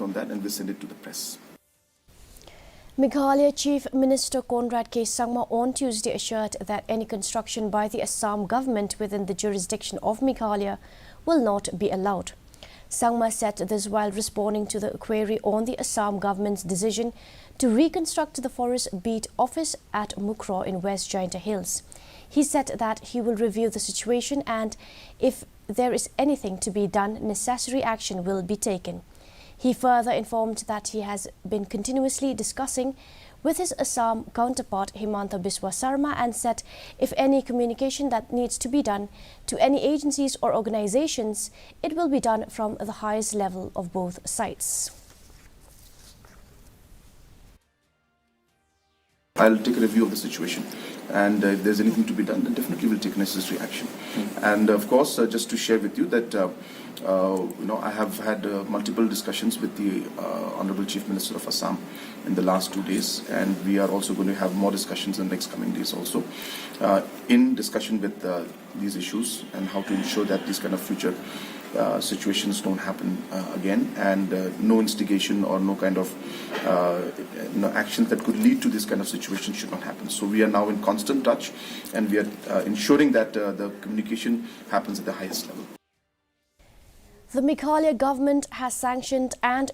comment on that, and we'll send it to the press. Meghalaya Chief Minister Conrad on Tuesday assured that any construction by the Assam government within the jurisdiction of Meghalaya will not be allowed. Sangma said this while responding to the query on the Assam government's decision to reconstruct the Forest Beat office at Mukraw in West Jaintia Hills. He said that he will review the situation and if there is anything to be done, necessary action will be taken. He further informed that he has been continuously discussing with his Assam counterpart Himanta Biswa Sarma and said if any communication that needs to be done to any agencies or organizations, it will be done from the highest level of both sides. I'll take a review of the situation, and if there's anything to be done, then definitely we'll take necessary action. And of course, just to share with you that I have had multiple discussions with the Honorable Chief Minister of Assam in the last 2 days, and we are also going to have more discussions in the next coming days also in discussion with these issues and how to ensure that these kind of future situations don't happen again, and no instigation or no kind of actions that could lead to this kind of situation should not happen. So we are now in constant touch, and we are ensuring that the communication happens at the highest level. The Meghalaya government has sanctioned and